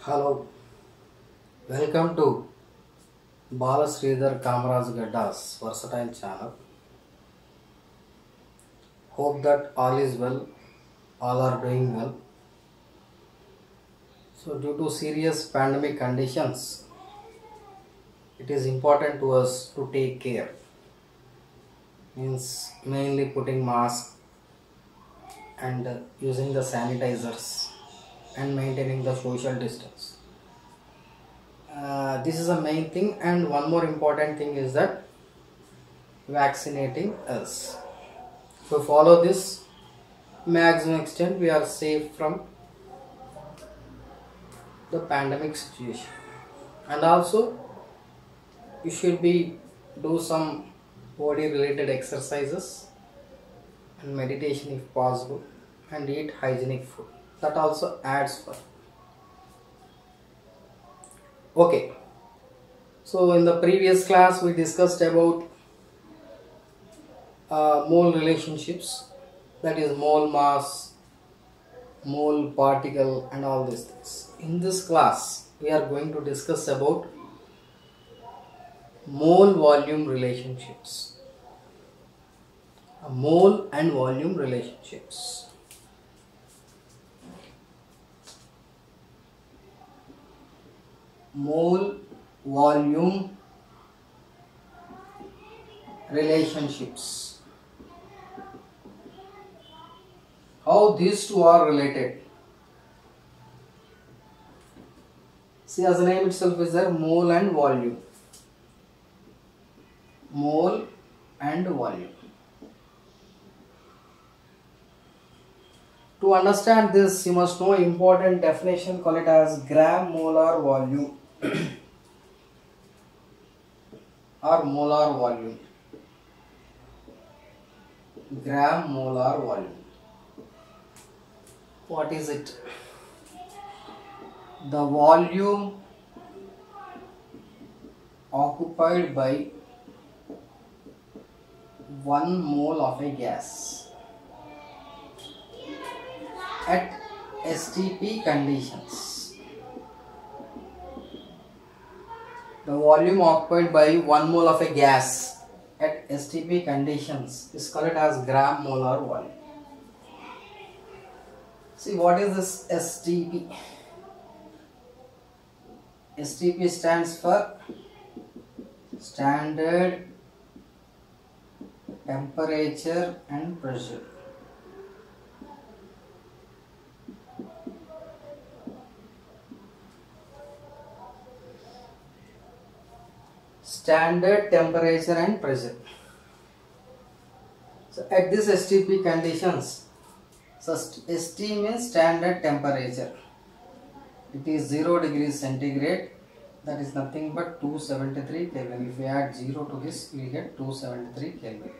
Hello, welcome to Bala Sridhar Kamaraj Gadda's versatile channel. Hope that all is well, all are doing well. So, due to serious pandemic conditions, it is important to us to take care. Means mainly putting mask and using the sanitizers and maintaining the social distance. This is the main thing, and one more important thing is that vaccinating us. So follow this maximum extent we are safe from the pandemic situation. And also you should be do some body related exercises and meditation if possible, and eat hygienic food. That also adds for. Okay. So in the previous class we discussed about mole relationships, that is mole mass, mole particle and all these things. In this class we are going to discuss about mole volume relationships. Mole and volume relationships. Mole volume relationships. How these two are related? See, as the name itself is there, mole and volume. Mole and volume. To understand this, you must know important definition, call it as gram molar volume or molar volume. Gram molar volume. What is it? The volume occupied by 1 mole of a gas at STP conditions. The volume occupied by 1 mole of a gas at STP conditions is called as gram molar volume. See, what is this STP? STP stands for standard temperature and pressure. Standard temperature and pressure. So at this STP conditions, so ST means standard temperature. It is 0 degrees centigrade, that is nothing but 273 Kelvin. If we add 0 to this, we will get 273 Kelvin.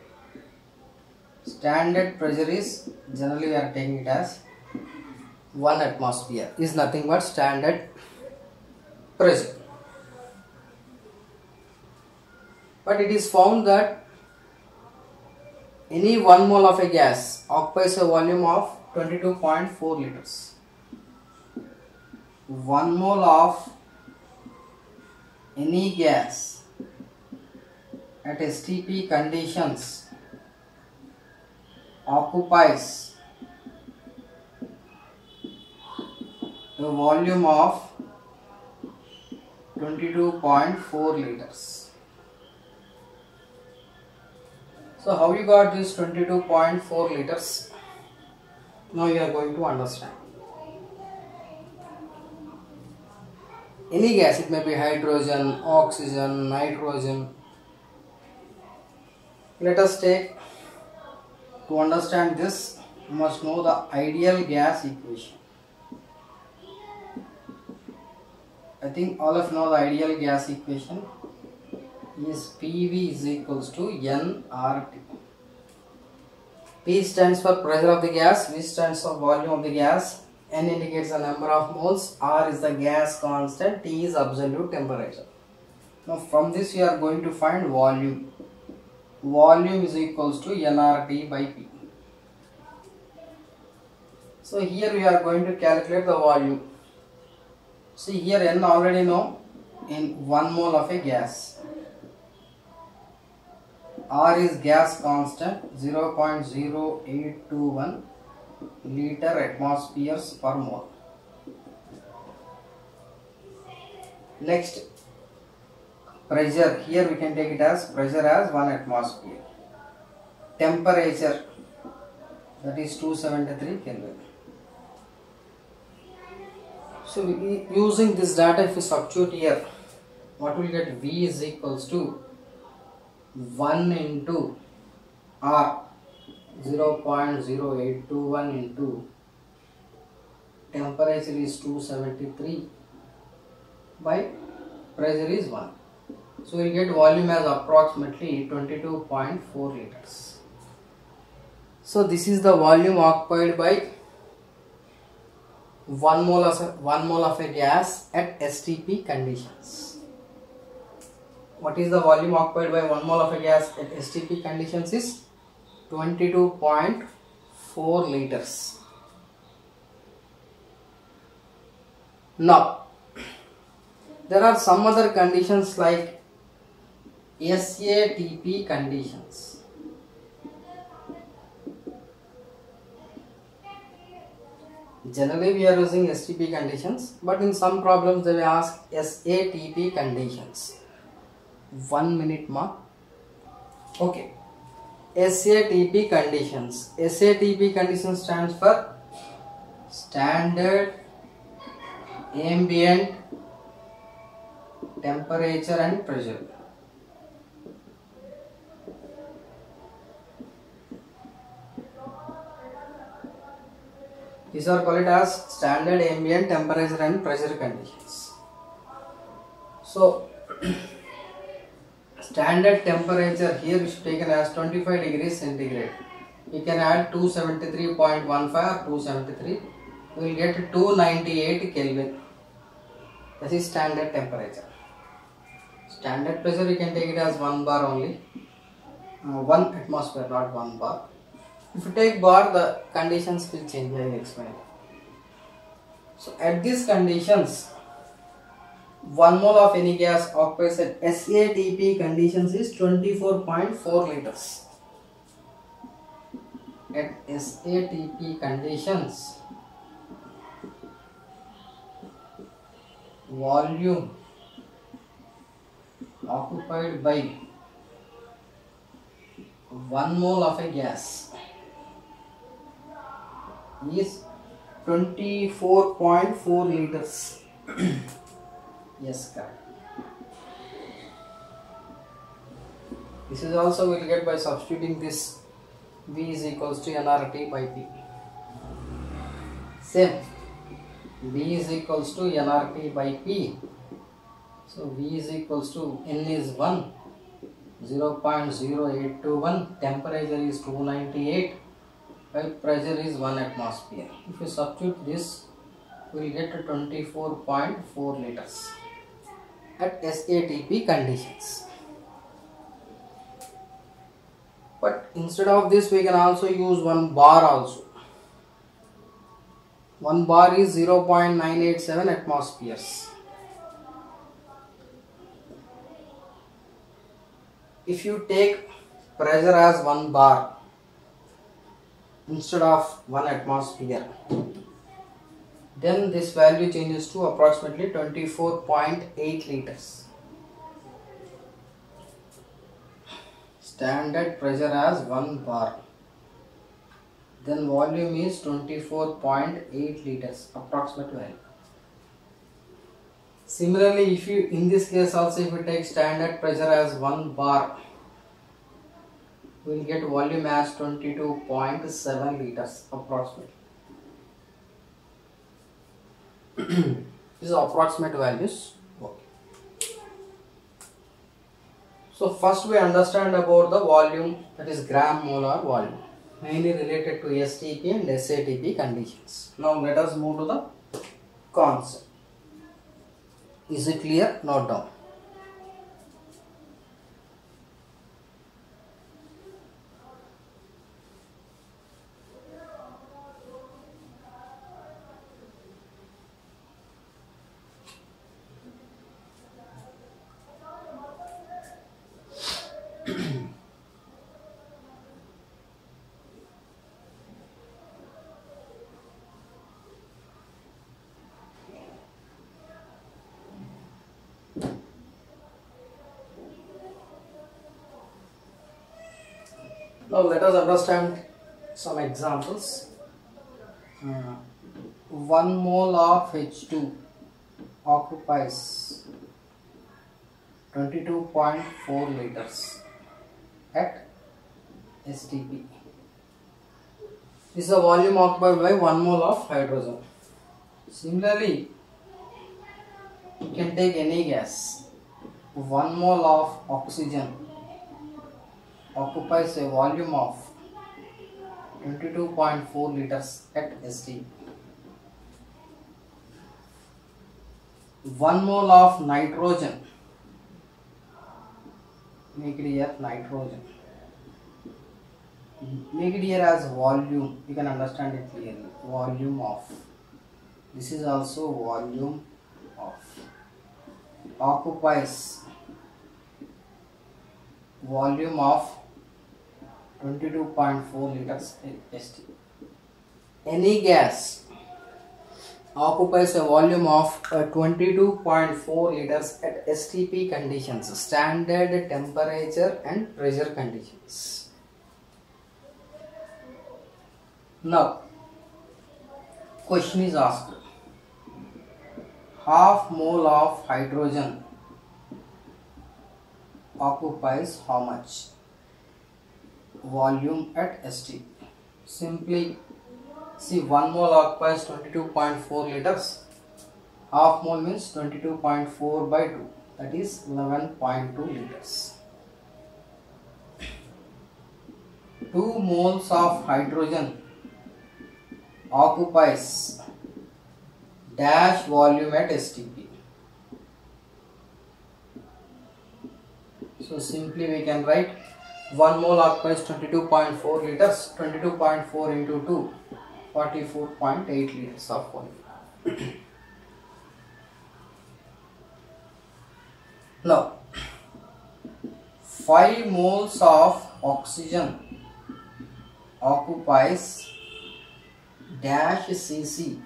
Standard pressure is, generally we are taking it as 1 atmosphere, is nothing but standard pressure. But it is found that any 1 mole of a gas occupies a volume of 22.4 liters. 1 mole of any gas at STP conditions occupies a volume of 22.4 liters. So how you got this 22.4 liters? Now you are going to understand. Any gas, it may be hydrogen, oxygen, nitrogen. Let us take, to understand this, you must know the ideal gas equation. I think all of you know the ideal gas equation is PV is equals to nRT. P stands for pressure of the gas, V stands for volume of the gas, N indicates the number of moles, R is the gas constant, T is absolute temperature. Now from this we are going to find volume. Volume is equals to nRT by P. So here we are going to calculate the volume. See here N already know in 1 mole of a gas. R is gas constant 0.0821 liter atmospheres per mole. Next, pressure, here we can take it as pressure as 1 atmosphere. Temperature, that is 273 Kelvin. So using this data, if we substitute here, what will get? V is equals to 1 into R 0.0821 into temperature is 273 by pressure is 1. So we will get volume as approximately 22.4 liters. So this is the volume occupied by 1 mole of a gas at STP conditions. What is the volume occupied by 1 mole of a gas at STP conditions is 22.4 liters. Now, there are some other conditions like SATP conditions. Generally we are using STP conditions, but in some problems they will ask SATP conditions. 1 minute mark. Okay. SATP conditions. SATP conditions stands for standard ambient temperature and pressure. These are called as standard ambient temperature and pressure conditions. So standard temperature here is taken as 25 degrees centigrade. We can add 273.15 or 273. We will get 298 Kelvin. This is standard temperature. Standard pressure we can take it as 1 bar only. 1 atmosphere, not 1 bar. If you take bar, the conditions will change. I will explain. So at these conditions, 1 mole of any gas occupies at SATP conditions is 24.4 liters. At SATP conditions, volume occupied by 1 mole of a gas is 24.4 liters. Yes, correct. This is also we will get by substituting this. V is equals to nRT by P. Same. V is equals to nRT by P. So V is equals to N is 1, 0.0821, temperature is 298, by pressure is 1 atmosphere. If you substitute this, we will get to 24.4 liters at SATP conditions. But instead of this, we can also use 1 bar also. 1 bar is 0.987 atmospheres. If you take pressure as 1 bar instead of 1 atmosphere, then this value changes to approximately 24.8 liters. Standard pressure as 1 bar, then volume is 24.8 liters approximate value. Similarly, if you in this case also if you take standard pressure as 1 bar, we will get volume as 22.7 liters approximately. These are approximate values. Okay. So first we understand about the volume, that is gram molar volume, mainly related to STP and SATP conditions. Now let us move to the concept. Is it clear? Note down. Now let us understand some examples. 1 mole of H2 occupies 22.4 liters at STP. This is the volume occupied by 1 mole of hydrogen. Similarly, you can take any gas. 1 mole of oxygen occupies a volume of 22.4 liters at STP. 1 mole of nitrogen, make it here nitrogen, make it here as volume, you can understand it clearly, volume of, this is also volume of, occupies volume of 22.4 liters at STP. Any gas occupies a volume of 22.4 liters at STP conditions, standard temperature and pressure conditions. Now, question is asked, half mole of hydrogen occupies how much volume at STP? Simply see, 1 mole occupies 22.4 liters, half mole means 22.4 by 2, that is 11.2 liters. 2 moles of hydrogen occupies dash volume at STP. So simply we can write 1 mole occupies 22.4 liters, 22.4 into 2, 44.8 liters of volume. Now, 5 moles of oxygen occupies dash cc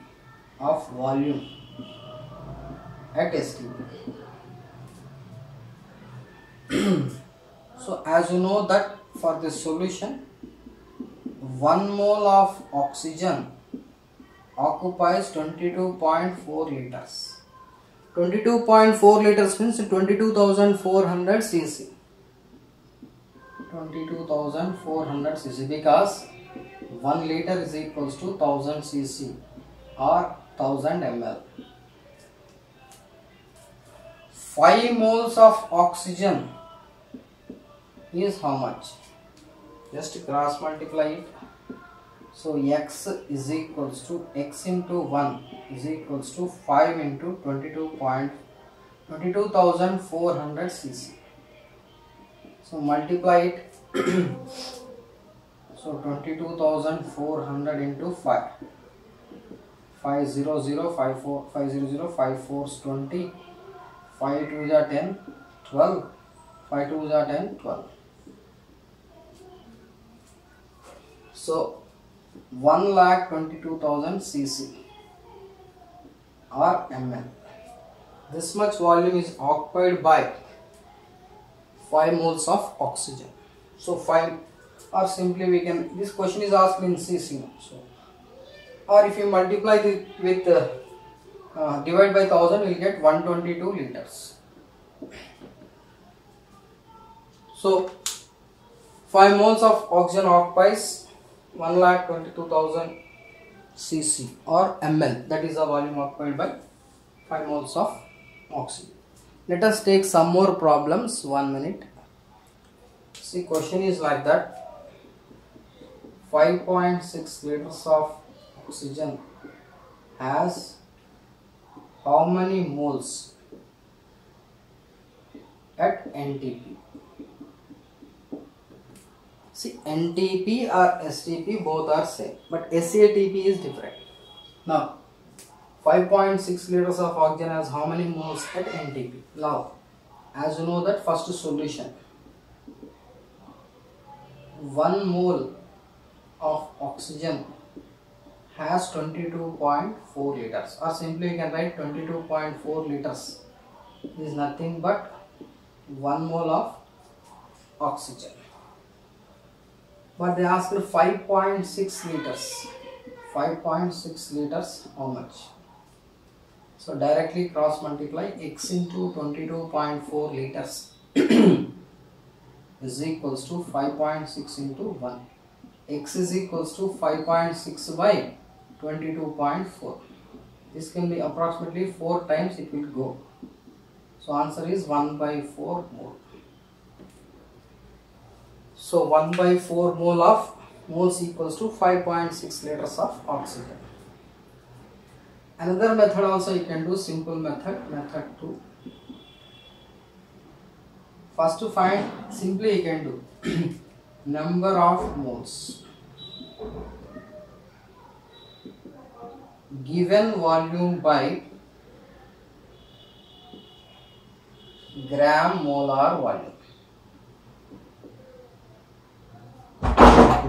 of volume at STP. So as you know that for this solution, 1 mole of oxygen occupies 22.4 liters. 22.4 liters means 22,400 cc. 22,400 cc, because 1 liter is equals to 1000 cc or 1000 ml. 5 moles of oxygen is how much? Just cross multiply it. So x is equals to x into 1 is equals to 5 into 22,400 cc. So multiply it. So 22,400 into 5. 500, 54, 500, 5 4s 20. 5 2s are 10, 12. 5 2s are 10, 12. So 1,22,000 cc or ml. This much volume is occupied by 5 moles of oxygen. So 5, or simply we can, this question is asked in cc. So, or if you multiply it with divide by 1000, you will get 122 liters. So 5 moles of oxygen occupies 1,22,000 cc or ml, that is the volume occupied by 5 moles of oxygen. Let us take some more problems. 1 minute. See, question is like that. 5.6 liters of oxygen has how many moles at NTP? See, NTP or STP both are same, but SATP is different. Now, 5.6 liters of oxygen has how many moles at NTP? Now, as you know that first solution, 1 mole of oxygen has 22.4 liters, or simply you can write 22.4 liters is nothing but 1 mole of oxygen. but they asked 5.6 liters. 5.6 liters, how much? So directly cross multiply x into 22.4 liters is equals to 5.6 into 1. X is equals to 5.6 by 22.4. This can be approximately 4 times it will go. So answer is 1 by 4 mole. So 1 by 4 mole of moles equals to 5.6 liters of oxygen. Another method also you can do, simple method, method 2. First to find, simply you can do number of moles given volume by gram molar volume.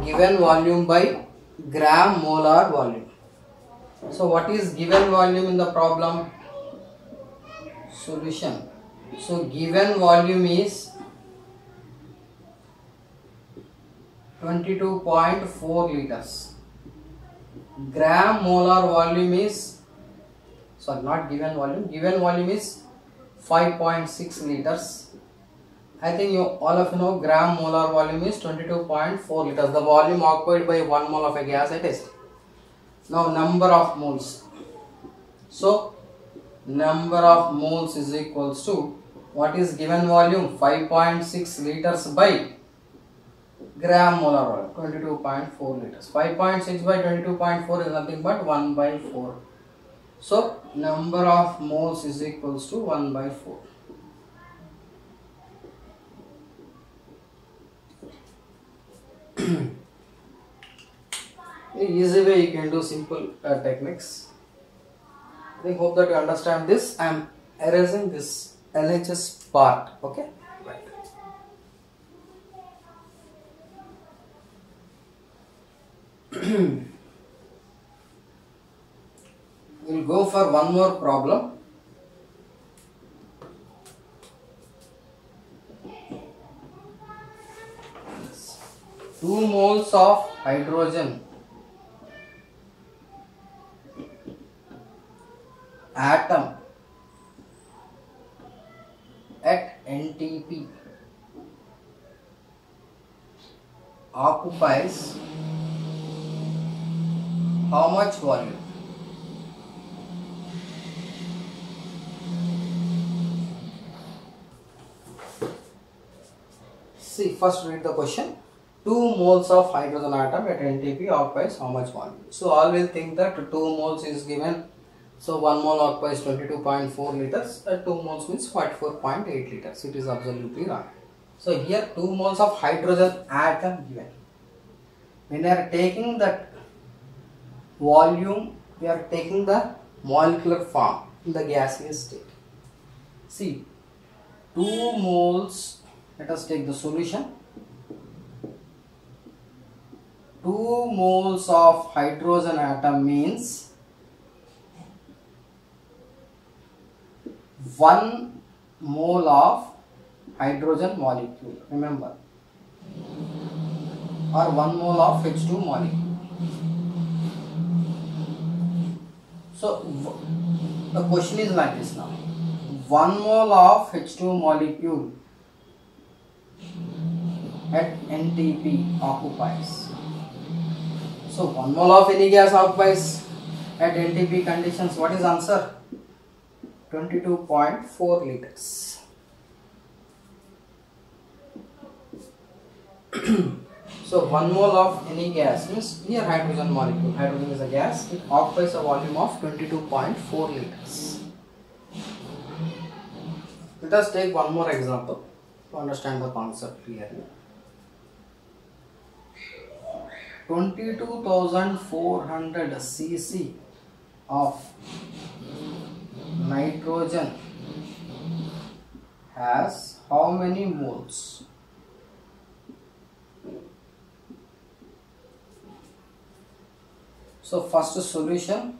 Given volume by gram molar volume. So what is given volume in the problem? Solution. So given volume is 22.4 liters. Gram molar volume is, sorry, not given volume is 5.6 liters. I think you all of you know gram molar volume is 22.4 liters. The volume occupied by 1 mole of a gas it is. Now number of moles. So number of moles is equals to, what is given volume? 5.6 liters by gram molar volume 22.4 liters. 5.6 by 22.4 is nothing but 1 by 4. So number of moles is equals to 1 by 4. Easy way you can do simple techniques. I hope that you understand this. I am erasing this LHS part. Okay. Right. We'll go for one more problem. Two moles of hydrogen atom at NTP occupies how much volume? See, first read the question. 2 moles of hydrogen atom at NTP occupies how much volume? So all will think that 2 moles is given. So 1 mole occupies 22.4 liters. 2 moles means 44.8 liters. It is absolutely wrong. So here 2 moles of hydrogen atom given. When we are taking that volume, we are taking the molecular form in the gaseous state. See, 2 moles, let us take the solution. 2 moles of hydrogen atom means 1 mole of hydrogen molecule, remember, or 1 mole of H2 molecule. So the question is like this now. 1 mole of H2 molecule at NTP occupies. So 1 mole of any gas occupies at NTP conditions. What is answer? 22.4 liters. So 1 mole of any gas means here hydrogen molecule. Hydrogen is a gas. It occupies a volume of 22.4 liters. Let us take one more example to understand the concept clearly. 22,400 cc of nitrogen has how many moles? So first solution,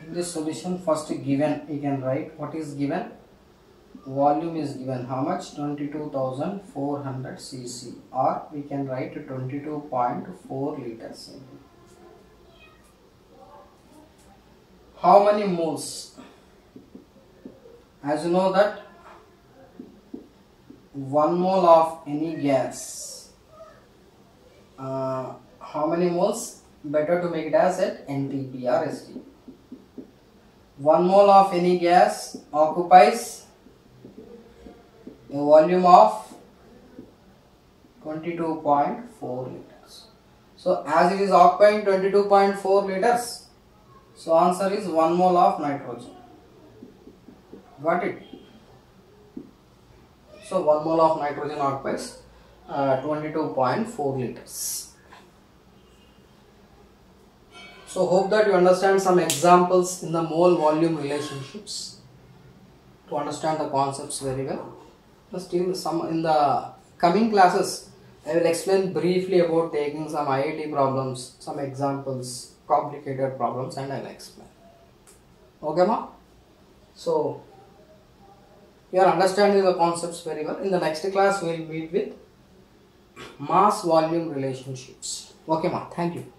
in this solution first given you can write what is given. volume is given how much? 22,400 cc, or we can write 22.4 liters. How many moles? As you know that 1 mole of any gas, how many moles? Better to make it as at NTP or ST. 1 mole of any gas occupies a volume of 22.4 liters. So as it is occupying 22.4 liters, so answer is 1 mole of nitrogen. Got it? So 1 mole of nitrogen occupies 22.4 liters. So hope that you understand some examples in the mole volume relationships to understand the concepts very well. Still some in the coming classes I will explain briefly about taking some IIT problems, some examples, complicated problems, and I will explain. Okay ma? So you are understanding the concepts very well. In the next class we will meet with mass volume relationships. Okay ma? Thank you.